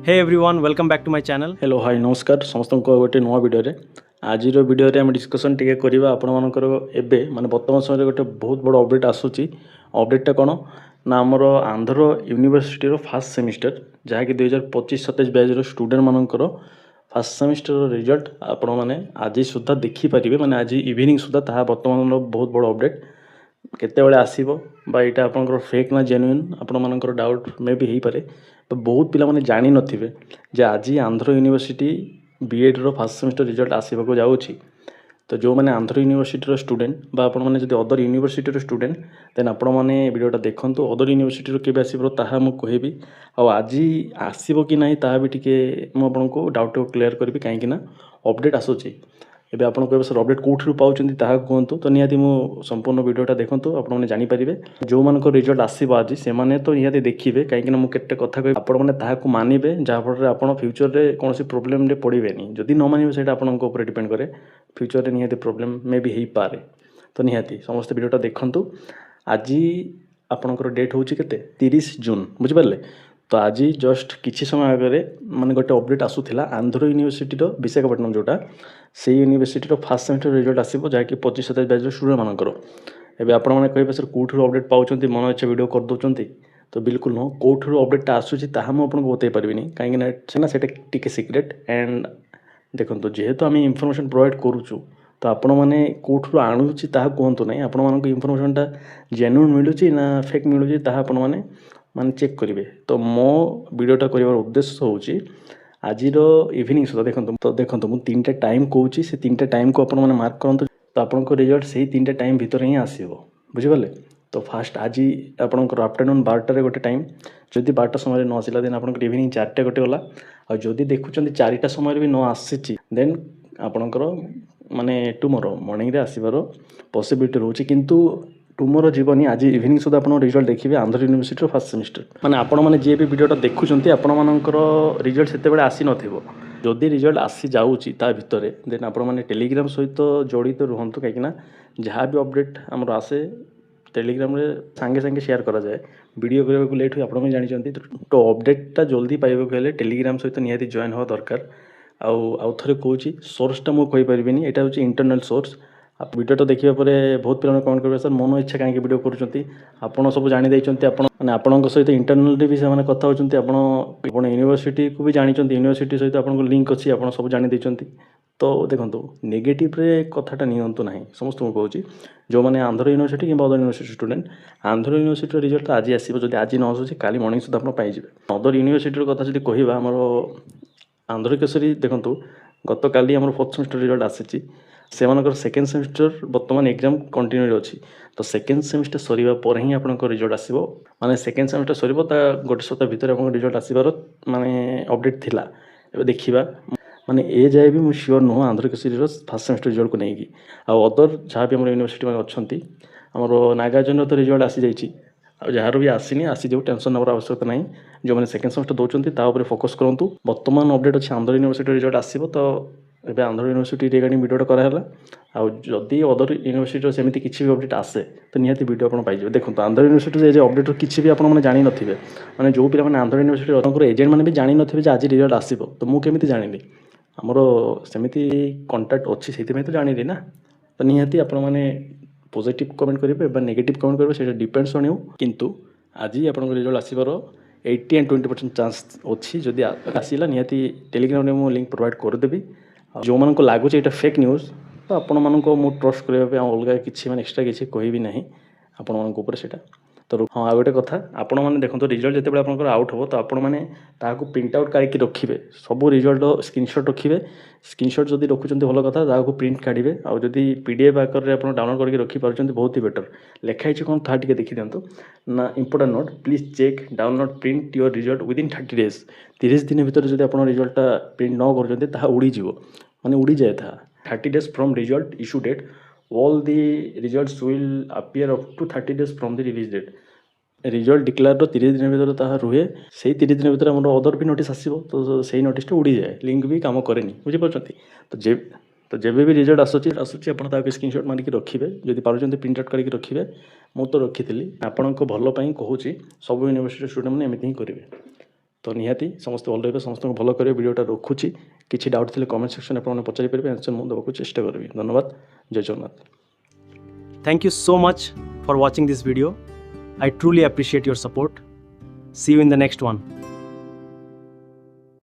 Hey everyone, welcome back to my channel. Hello hi नमस्कार समस्त गोटे नुआ भिडियो आज भिडियो आम डिस्कसन टी करवा आपर एबे माने वर्तमान समय गोटे बहुत बड़ अपडेट आसूची अपडेटा कौन ना आमर आंध्र यूनिवर्सिटी फास्ट सेमिस्टर जहाँकि 2025-27 बैच स्टूडेंट मानकर फास्ट सेमिस्टर रिजल्ट आपण मैंने आज सुधा देखिपारे माने आज इवनिंग सुधा ता बर्तमान बहुत बड़ अपडेट केतेबेले आसीबो बा एटा आपनकर फेक ना जेन्युइन आपण मानकर डाउट मे भी हो पारे तो बहुत पिला माने जानि नथिबे जे आज Andhra university BEd row first semester result आसीबा जाउछि तो जो मैंने आंध्र यूनिवर्सिटी रो स्टूडेंट बा आपण माने जदि अदर यूनिवर्सिटी रो स्टूडेंट देन आपण माने वीडियोटा देखंतु अदर यूनिवर्सिटी रो केबे आसीबो ताहा मु कहबी आ आज आसीबो कि नाही ताहा भी टिके मु आपनको डाउट क्लियर करबी काहे कि ना अपडेट आसुछि एबे आपण कहबे सर अपडेट कोठी रु पाउचंती ताहा कहंतु तो निहाती मु संपूर्ण वीडियोटा देखंतु आपण माने जानि परिबे जो मानको रिजल्ट आसीबो आज से माने तो निहाती देखिबे काहे कि ना मु केते कथा कहबी आपण माने ताहा को मानिबे जा फल रे आपण फ्यूचर रे कोनोसी प्रॉब्लम रे पड़िबेनी जदि न मानिबे सेटा आपनको ऊपर डिपेंड करे फ्यूचर रे निहाती प्रॉब्लम मे भी हेई पारे तो निहाती समस्त वीडियोटा देखंतु आज आपनकर डेट होची केते 30 जून बुझि पारले तो आज जस्ट किछि समय आगे माने गोटे अपडेट आसुथिला आंध्र यूनिवर्सिटी रो विशाखापट्टनम जोटा से university row first semester result आसीबो जाकि 25-27 बैच स्टूडेंट मानकर एबे आपण माने कहबे सर कोठी रो अपडेट पाउचंती मन इच्छा वीडियो कर दोचंती तो बिल्कुल नो कोठी रो अपडेट आसुची ताहा म आपनको बतै परबिनी काहे ना सेटा टिके सीक्रेट एंड देखंतु जेहेतु आम इनफॉरमेशन प्रोवाइड करूछु तो आपण माने कोठरू आणुची ताहा कहंतु नै आपण मानको इनफॉरमेशनटा जेन्युइन मिलुची ना फेक मिलुची ताहा आपण माने माने चेक करेंगे तो मो वीडियोटा कर उद्देश्य होची आज इवनिंग सुधा देखो मुझे 3टा टाइम कहूँ से 3टा टाइम को आप मार्क करते तो आपन रिजल्ट से 3टा टाइम भितर ही आसो बुझिपारे तो फास्ट आज आपंकर आफ्टरनून 12टार गोटे टाइम जदि 12टा समय न आसला देन आप इवनिंग 4टा गोटे गला आदि देखुं 4टा समय भी न आसी देन आपणकर माने टुमरो मॉर्निंग रे आसबार पॉसिबिलिटी रोचे किंतु टुमरो जीवनी आज इवनिंग सुधा आप रिजल्ट देखिए आंध्र यूनिवर्सिटी फर्स्ट सेमिस्टर माने आपण माने जे भी वीडियोटा देखुचंती आपण मानकर रिजल्ट सेते बेले आसी नथिबो जदि रिजल्ट आसी जाउची ता भितरे देन आपण माने टेलीग्राम सहित जड़ित रुहंतु काहे ना जहाँ भी अपडेट हमर आसे टेलीग्राम रे संगे संगे शेयर करा जाए वीडियो करबा को लेट हुई आपण जानि चंती तो अपडेटटा जल्दी पाइबा को हेले टेलीग्राम सहित निहाती जॉइन हो दरकार आउ थरे कहूची सोर्सटा मु कहि परिबिनी एटा होची इंटरनल सोर्स आप वीडियो देखिए बहुत पिला कमेंट करेंगे सर मन इच्छा कहीं वीडियो करुँच आपड़ सब जानी आपण सहित इंटरनल भी से कथा होती आप यूनिवर्सिटी को भी जानते यूनिवर्सिटी सहित आप लिंक अच्छी आप सब जानी तो देखो नेगेटिव रे कथाटा नियंतु ना समस्त कहूँ जो मैंने आंध्र यूनिवर्सिटी कि other university student Andhra university result आज आसो जब आज न आसूँ काली मॉर्निंग सुधा आप पाइबे अदर यूनिवर्सिटी कथा जब कह आमर आंध्र केसरी देखो गत काली आम 4th सेमेस्टर रिजल्ट आसी से सेकेंड सेमिस्टर बर्तमान एग्जाम कंटिन्यू अच्छी तो सेकेंड सेमिस्टर सरीबा पर ही आपन रिजल्ट आसीबो माने सेकेंड सेमिस्टर सरीबो ता गोटे सप्ताह भीतर आपन रिजल्ट आसीबार माने अपडेट थिला एबे देखिबा माने ए जाय भी मु sure no Andhra Kesari row first semester result को नहीं की आ अदर जहाँ भी हमर यूनिवर्सिटी में अछंती हमर नागार्जुन तो रिजल्ट आसी जाईची आ जार भी आसीनी आसी जो टेंशन नबर आवश्यकता नहीं जो मैंने सेकेंड सेमिस्टर दौरान ता ऊपर फोकस करंतु वर्तमान अपडेट अच्छे आंध्र यूनिवर्सिटी रिजल्ट आसीबो तो एबे आंध्र यूनिवर्सिटी रिगार्डिंग वीडियोटा कराला आउ जदि अदर यूनिवर्सिटी सेमती किसी भी अपडेट आसे तो निहाती वीडियो आप पाइबे देखो आंध्र यूनिवर्सिटी अपडेट किसी भी आपने जानी नथिबे माने जो पिला माने आंध्र यूनिवर्सिटी अनकर एजेंट माने भी जानी नथिबे जे आज रिजल्ट आसीबो तो मु केमिति जानिली हमर सेमती कांटेक्ट अच्छी सेति तो जानिली ना तो निहाती आपण माने पॉजिटिव कमेंट करेंगे बा नेगेटिव कमेंट करेंगे सेटा डिपेंड्स ऑन यू किंतु आज आपन रिजल्ट आसीबार 80 and 20% चांस अच्छी जदि आसीला निहाती टेलीग्राम रे मु लिंक प्रोवाइड कर देबी जो मन को लगुच ये फेक न्यूज तो आपण मानक मु ट्रस्ट करबा अलग किसी माने एक्स्ट्रा किसी कहबी नहीं आपण मानक ऊपर सेटा तो हाँ आ गोटे कथा आपण माने देखो रिजल्ट जिते आपंकर आउट हो तो आपण माने ताको प्रिंट आउट करके रखिबे सब रिजल्ट स्क्रीनशॉट रखिबे स्क्रीनशॉट जदि रखुचंती भलो कथा ताको प्रिंट काढिबे आ जदि पीडीएफ आकर रे आपण डाउनलोड करके रखि पारुचंती बहुत ही बेटर लेखाई छ कोन था टिके देखि दियंतु ना important note please check download print your result within 30 days 30 दिन भीतर जदि आपण रिजल्टटा प्रिंट न करूचंती ताहा उड़ी जीवो माने उड़ी जाए था 30 days from result issue date all the results will appear up to 30 days from the release date result declare 30 दिन भीतर ताहा रुहे से 30 दिन भीतर हमर अदर भी नोटिस आसीबो तो सेही नोटिसटा उड़ी जाए लिंक भी काम करेनी बुझी पारछंती तो जेबे भी रिजल्ट आसुची आपण ताको स्क्रीनशॉट मारिक रखिबे जदि पारुचंती प्रिंट आउट करके रखिबे मु तो रखिथिली आपनको भलो पई कहूची सब यूनिवर्सिटी स्टूडेंट माने एमिति ही करिवे तो निहाती समस्त भल रही समस्त भल करेंगे वीडियोटा रखुच्छी किसी डाउट थे कमेंट सेक्शन आपने पचारि पारे आंसर मुझे देवाक चेष्टा करी धन्यवाद जय Jagannath Thank you so much for watching this video. I truly appreciate your support. See you in the next one.